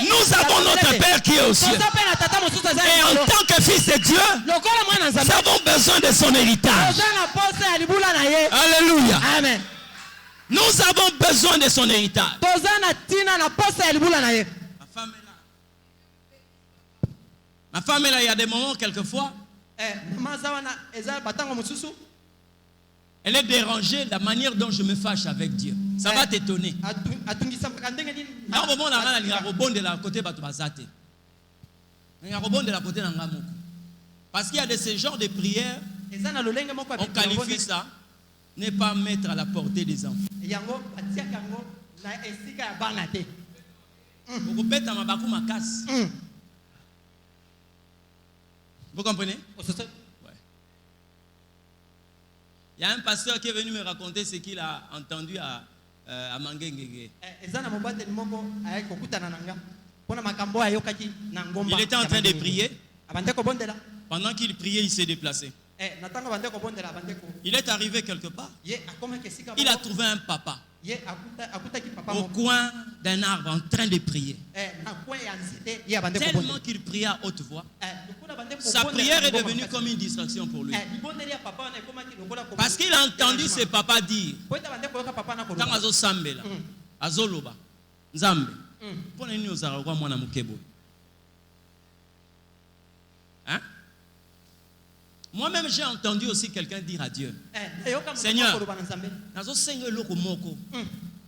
Nous avons notre Père qui est aux cieux. Et en tant que fils de Dieu, nous avons besoin de son héritage. Alléluia. Amen. Nous avons besoin de son héritage. Ma femme est là, il y a des moments, quelquefois, elle est dérangée de la manière dont je me fâche avec Dieu. Ça va t'étonner. Parce qu'il y a de ce genre de prières, on qualifie ça. n'est pas mettre à la portée des enfants. Vous comprenez? Ouais. Il y a un pasteur qui est venu me raconter ce qu'il a entendu à Mangengege. Il était en train de prier. Pendant qu'il priait, il s'est déplacé. Il est arrivé quelque part. Il a trouvé un papa au coin d'un arbre en train de prier. Tellement qu'il priait à haute voix, sa prière est devenue comme une distraction pour lui. Parce qu'il a entendu ce papa dire, quand azo sambela, azo loba, nzambe, pona nini ozala kwa mwana mukebo. Hein? Moi-même, j'ai entendu aussi quelqu'un dire à Dieu, Seigneur, il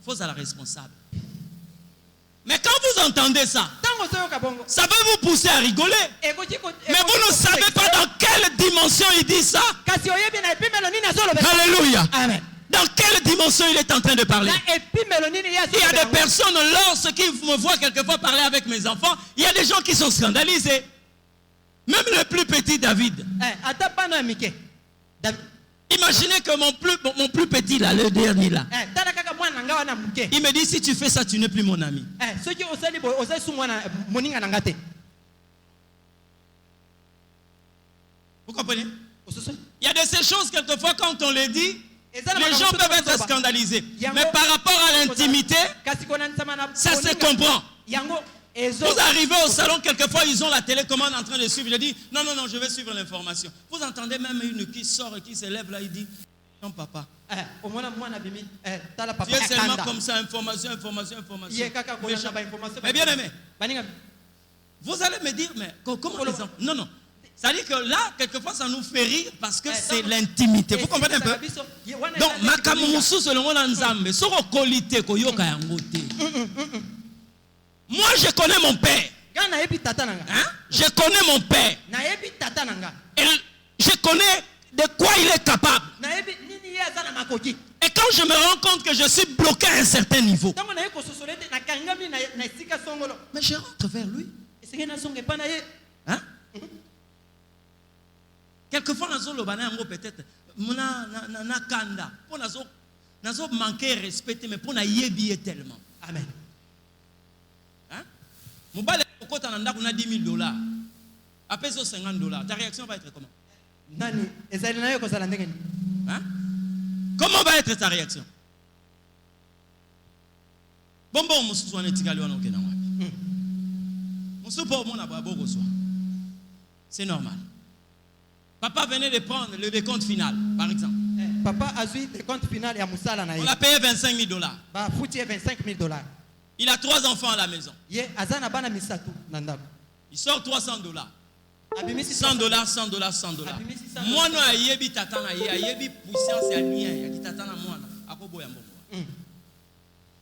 faut être responsable. Mais quand vous entendez ça, ça va vous pousser à rigoler. Mais vous ne savez pas dans quelle dimension il dit ça. Alléluia. Amen. Dans quelle dimension il est en train de parler? Il y a des personnes, lorsqu'ils me voient quelquefois parler avec mes enfants, il y a des gens qui sont scandalisés. Même le plus petit David. Imaginez que mon plus petit là, le dernier là. Il me dit, si tu fais ça, tu n'es plus mon ami. Vous comprenez? Il y a de ces choses, quelquefois, quand on les dit, les gens peuvent être scandalisés. Mais par rapport à l'intimité, ça se comprend. Vous arrivez au salon, quelquefois ils ont la télécommande en train de suivre. Je dis, non, je vais suivre l'information. Vous entendez même une qui sort et qui se lève là, il dit, non papa. Tu es seulement comme ça, information. Mais bien aimé, vous allez me dire, mais comment les enfants? Non. C'est-à-dire que là, quelquefois, ça nous fait rire parce que c'est l'intimité. Vous comprenez un peu? Donc, makamusu selon mon ensemble, sorokolite koyoka yangote. Moi, je connais mon père. Hein? Je connais mon père. Et je connais de quoi il est capable. Et quand je me rends compte que je suis bloqué à un certain niveau, mais je rentre vers lui. Hein? Quelquefois, peut-être, nous manqué respect, mais pour nous tellement. Amen. Mobile Kokota Nanda a $10 000. Après $50. Ta réaction va être comment? Hein? Comment va être ta réaction? C'est normal. Papa venait de prendre le décompte final, par exemple. Papa a eu le décompte final. On a payé $25 000. Il a 3 enfants à la maison. Il sort $300. $100, $100. Moi, je suis puissance et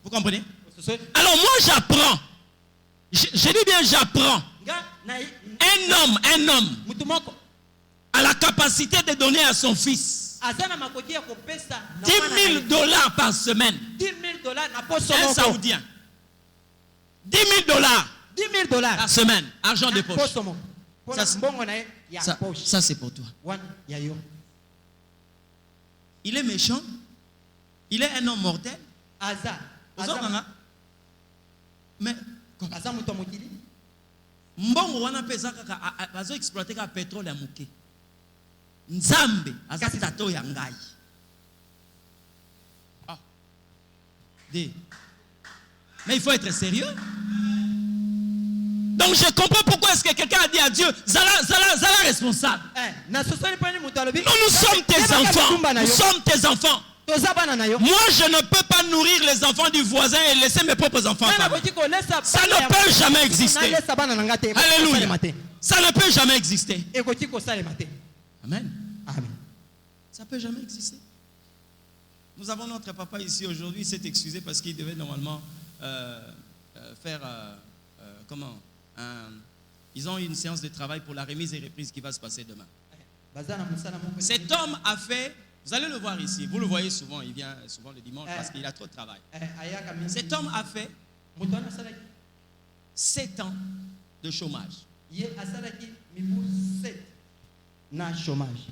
vous comprenez? Alors, moi, j'apprends. Je dis bien, j'apprends. Un homme a la capacité de donner à son fils $10 000 par semaine. Un Saoudien. $10 000 par semaine, argent de poche. Ça c'est pour toi. Il est méchant. Il est un homme mortel. Mais mbongo wana pesa kaka azo exploiter ka pétrole ya muke. Nzambe azatato ya ngai. Mais il faut être sérieux. Donc je comprends pourquoi est-ce que quelqu'un a dit à Dieu, Zala responsable. Nous sommes tes enfants. Nous sommes tes enfants. Moi, je ne peux pas nourrir les enfants du voisin et laisser mes propres enfants. Ça ne peut jamais exister. Alléluia. Ça ne peut jamais exister. Amen. Ça ne peut jamais exister. Nous avons notre papa ici aujourd'hui. Il s'est excusé parce qu'il devait normalement faire ils ont une séance de travail pour la remise et reprise qui va se passer demain. Cet homme a fait Vous allez le voir ici. Vous le voyez souvent. Il vient souvent le dimanche parce qu'il a trop de travail. Cet homme a fait 7 ans de chômage.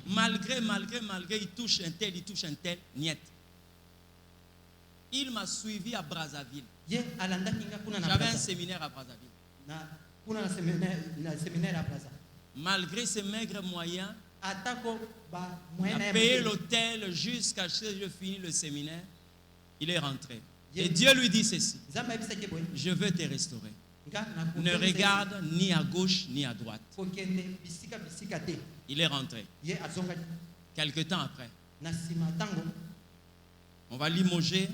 Malgré, il touche un tel, niet. Il m'a suivi à Brazzaville. J'avais un séminaire à Brazzaville. Malgré ses maigres moyens, il a payé l'hôtel jusqu'à ce que je finisse le séminaire. Il est rentré. Et Dieu lui dit ceci: je veux te restaurer. Ne regarde ni à gauche ni à droite. Il est rentré. Quelque temps après, on va limoger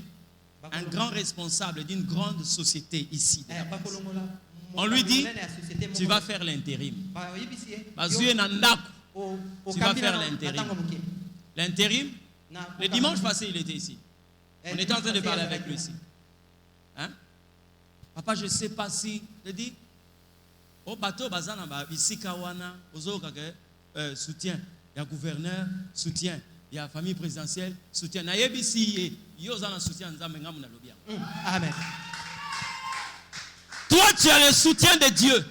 un grand responsable d'une grande société ici. On lui dit: tu vas faire l'intérim. Tu vas faire l'intérim. L'intérim, le dimanche passé, il était ici. On était en train de parler avec lui ici. Hein? Papa, je ne sais pas si. Je dis: au bateau, ici, Kawana, soutien. Il y a gouverneur, soutien. Il y a famille présidentielle, soutien. Amen. Toi, tu as le soutien de Dieu.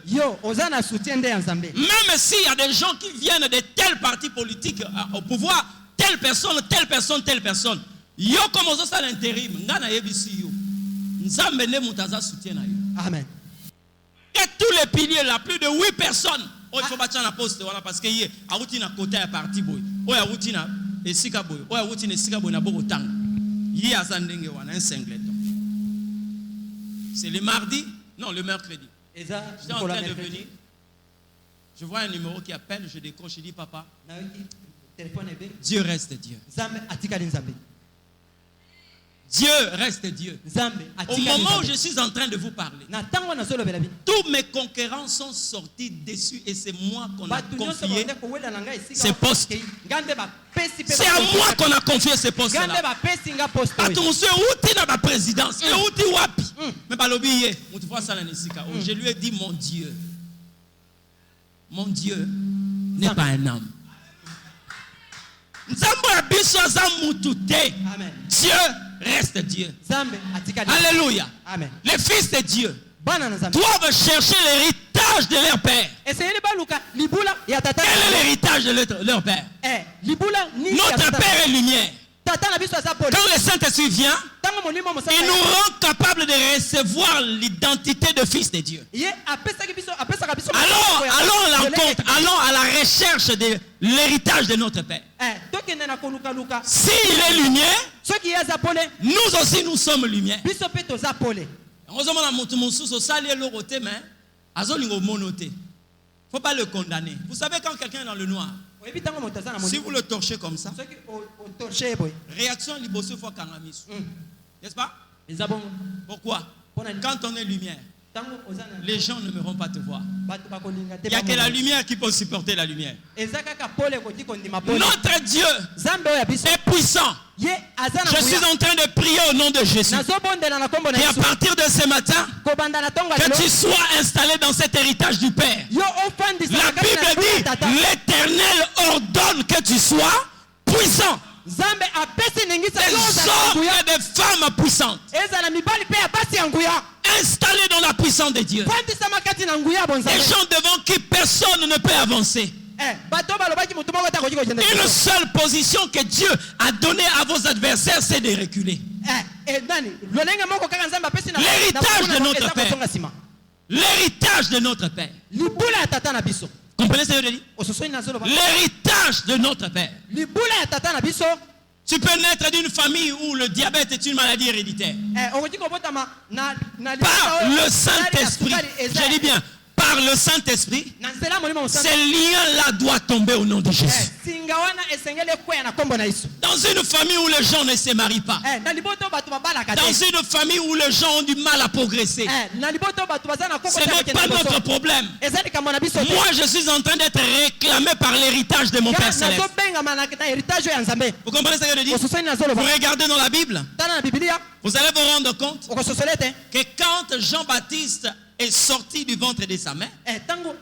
Même s'il y a des gens qui viennent de tels partis politiques au pouvoir, telle personne. Yo comme on ça l'intérim, ngana yebisi yo. Nzambe ne mutaza soutien ayo. Amen. Et tous les piliers là, plus de 8 personnes. Il faut battre la poste voilà parce que yé a outi na côté ya parti boy. Oya outi na esika boy. Oya outi na esika boy na boko tanga. Yé azandenge wana un singleton. C'est le mardi, non le mercredi. J'étais en train de venir. Je vois un numéro qui appelle, je décroche, je dis: papa, Dieu reste Dieu. Dieu reste Dieu. Au moment où je suis en train de vous parler, tous mes concurrents sont sortis dessus et c'est moi qu'on a confié ces postes. C'est à moi qu'on a confié ces postes-là. Présidence. Je lui ai dit: mon Dieu n'est pas un homme. Dieu reste Dieu. Alléluia. Amen. Les fils de Dieu doivent chercher l'héritage de leur père. Quel est l'héritage de leur père? Notre père est lumière. Quand le Saint-Esprit vient, il nous rend capables de recevoir l'identité de fils de Dieu. Allons à la recherche de l'héritage de notre Père. S'il est lumière, nous aussi nous sommes lumière. Il ne faut pas le condamner. Vous savez, quand quelqu'un est dans le noir, si vous le torchez comme ça, réaction liboso fois kangamis. N'est-ce pas? Pourquoi? Quand on est lumière, les gens ne m'auront pas te voir. Il n'y a que la lumière qui peut supporter la lumière. Notre Dieu est puissant. Je suis en train de prier au nom de Jésus. Et à partir de ce matin, que tu sois installé dans cet héritage du Père. La Bible dit: l'Éternel ordonne que tu sois puissant. Des hommes et des femmes puissantes, installés dans la puissance de Dieu. Des gens devant qui personne ne peut avancer. Une seule position que Dieu a donnée à vos adversaires, c'est de reculer. L'héritage de notre Père. L'héritage de notre Père. Comprenez ce que je dis? L'héritage de notre Père. Tu peux naître d'une famille où le diabète est une maladie héréditaire. Par le Saint-Esprit, je dis bien, par le Saint-Esprit, ces liens-là doivent tomber au nom de Jésus. Dans une famille où les gens ne se marient pas, dans une famille où les gens ont du mal à progresser, ce n'est pas notre problème. Moi, je suis en train d'être réclamé par l'héritage de mon Père Céleste. Vous comprenez ce que je dis? Vous regardez dans la Bible, vous allez vous rendre compte que quand Jean-Baptiste est sorti du ventre de sa mère.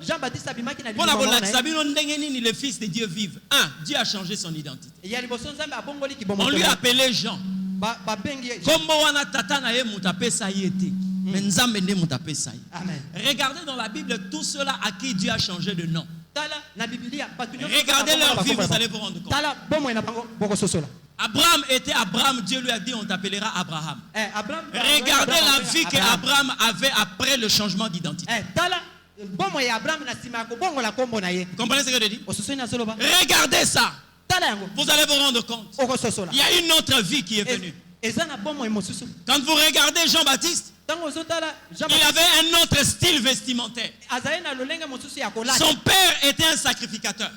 Jean-Baptiste Pour la le Fils de Dieu vive. Dieu a changé son identité. On lui a appelé Jean. Regardez dans la Bible tout cela à qui Dieu a changé de nom. Regardez leur vie, vous allez vous rendre compte. Abraham était Abraham, Dieu lui a dit on t'appellera Abraham. Regardez la vie qu'Abraham avait après le changement d'identité. Comprenez ce que je dis? Regardez ça. Vous allez vous rendre compte. Il y a une autre vie qui est venue. Quand vous regardez Jean-Baptiste, il avait un autre style vestimentaire. Son père était un sacrificateur.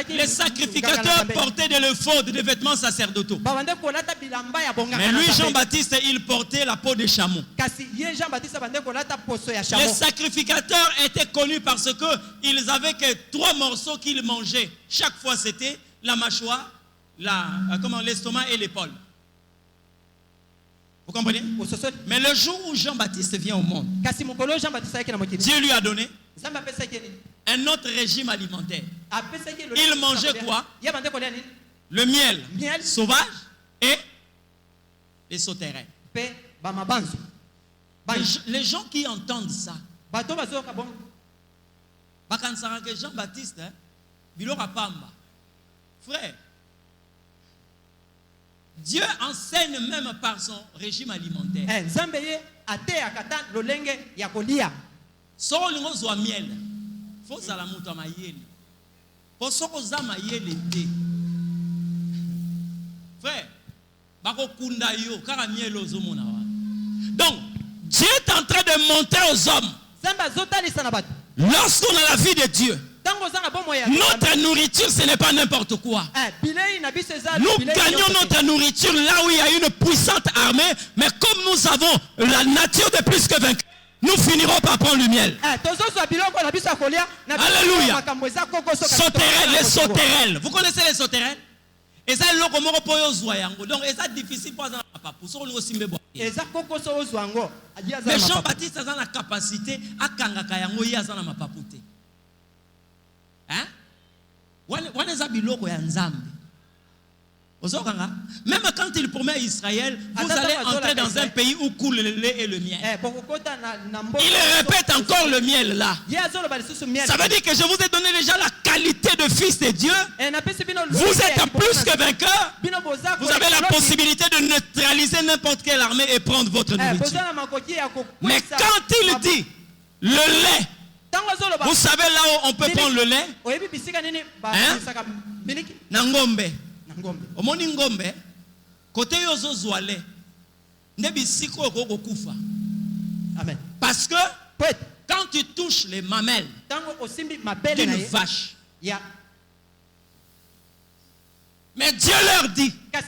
Les sacrificateurs portaient de l'éphod, des vêtements sacerdotaux. Mais lui, Jean-Baptiste, il portait la peau de chameau. Les sacrificateurs étaient connus parce qu'ils avaient que 3 morceaux qu'ils mangeaient. Chaque fois, c'était la mâchoire, l'estomac et l'épaule. Vous comprenez? Mais le jour où Jean-Baptiste vient au monde, Dieu lui a donné un autre régime alimentaire. Il mangeait quoi? Le miel sauvage et les sauterelles. Les gens qui entendent ça, que Jean-Baptiste, frère, Dieu enseigne même par son régime alimentaire. So lingo zo miel. Faut ça la muto mayele. Pour so ko za mayele te. Frère, bako kunda yo kaka miel ozo mona wa. Donc, Dieu est en train de montrer aux hommes. Lorsqu'on a la vie de Dieu, notre nourriture, ce n'est pas n'importe quoi. Nous gagnons notre nourriture là où il y a une puissante armée, mais comme nous avons la nature de plus que vainqueur, nous finirons par prendre le miel. Alléluia. Sauterelles, les sauterelles. Vous connaissez les sauterelles? Et ça, donc, c'est difficile pour les mais Jean-Baptiste a la capacité à kangaka yango yaza na mapapute. Hein? Waneza biloko ya nzambe. Même quand il promet à Israël, vous allez entrer dans un pays où coule le lait et le miel. Il répète encore le miel là. Ça veut dire que je vous ai donné déjà la qualité de fils de Dieu. Vous êtes plus que vainqueur. Vous avez la possibilité de neutraliser n'importe quelle armée et prendre votre nourriture. Mais quand il dit le lait, vous savez là où on peut prendre le lait? Hein? Nangombe. Omoni ngombe côté yozo zoale ndebisiko kokufa. Amen. Parce que quand tu touches les mamelles d'une vache, mais Dieu leur dit là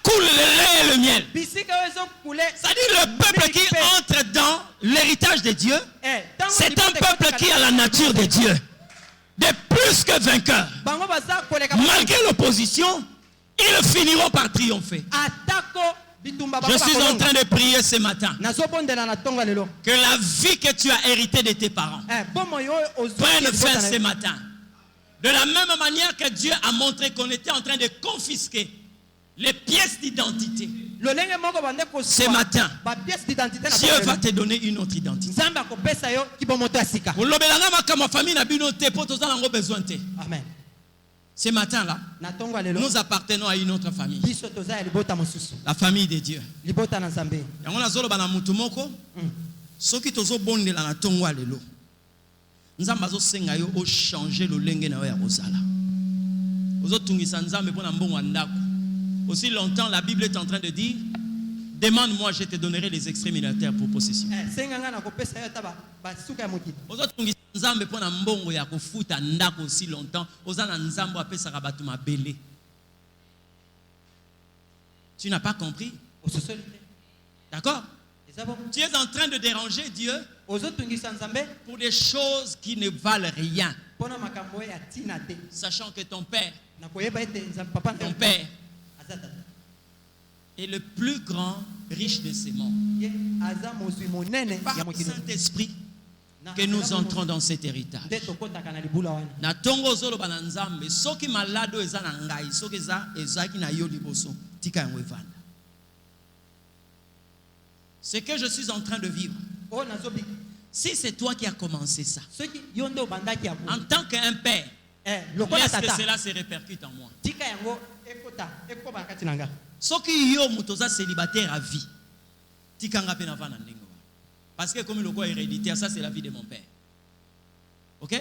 coule le lait et le miel. C'est-à-dire le peuple qui entre dans l'héritage de Dieu, c'est un peuple qui a la nature de Dieu, de plus que vainqueurs. Malgré l'opposition, ils finiront par triompher. Je suis en train de prier ce matin que la vie que tu as héritée de tes parents prenne fin ce matin. De la même manière que Dieu a montré qu'on était en train de confisquer les pièces d'identité. Ce matin, Dieu va te donner une autre identité. Amen. Ce matin-là, nous appartenons à une autre famille. La famille de Dieu. Aussi longtemps, la Bible est en train de dire: demande-moi, je te donnerai les extraits militaires pour possession. Aussi longtemps, tu n'as pas compris? D'accord? Tu es en train de déranger Dieu pour des choses qui ne valent rien, sachant que ton père est le plus grand riche de ses morts. Par le Saint-Esprit que nous entrons dans cet héritage. Na tongo zolo bananzambe soki malado eza na ngai soki ezaki na yo liboso tika yango evanda. Ce que je suis en train de vivre, si c'est toi qui as commencé ça, en tant qu'un père, laisse que cela se répercute en moi. Soki yo mutoza célibataire à vie, tika nga pe na vana ndenge. Parce que comme le quoi héréditaire, ça c'est la vie de mon père. Ok?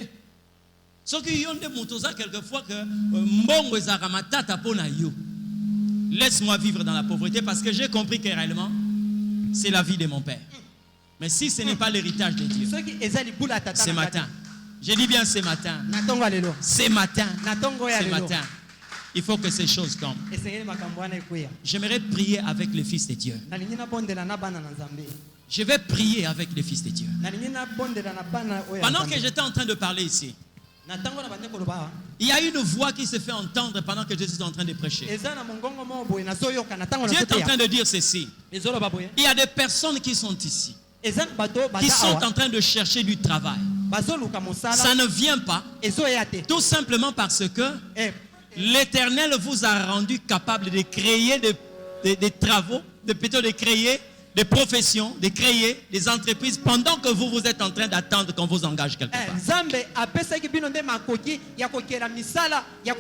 Ce qui y a des moutons, quelquefois que mbongo ezaramatata pona yo. Laisse-moi vivre dans la pauvreté parce que j'ai compris que réellement c'est la vie de mon père. Mais si ce n'est pas l'héritage de Dieu, ce matin, je dis bien ce matin, il faut que ces choses tombent. J'aimerais prier avec le Fils de Dieu. Je vais prier avec le Fils de Dieu. Pendant que j'étais en train de parler ici, il y a une voix qui se fait entendre pendant que je suis en train de prêcher. Dieu est en train de dire ceci. Il y a des personnes qui sont ici, qui sont en train de chercher du travail. Ça ne vient pas, tout simplement parce que l'Éternel vous a rendu capable de créer des travaux, plutôt de créer des professions, de créer des entreprises pendant que vous êtes en train d'attendre qu'on vous engage quelque part.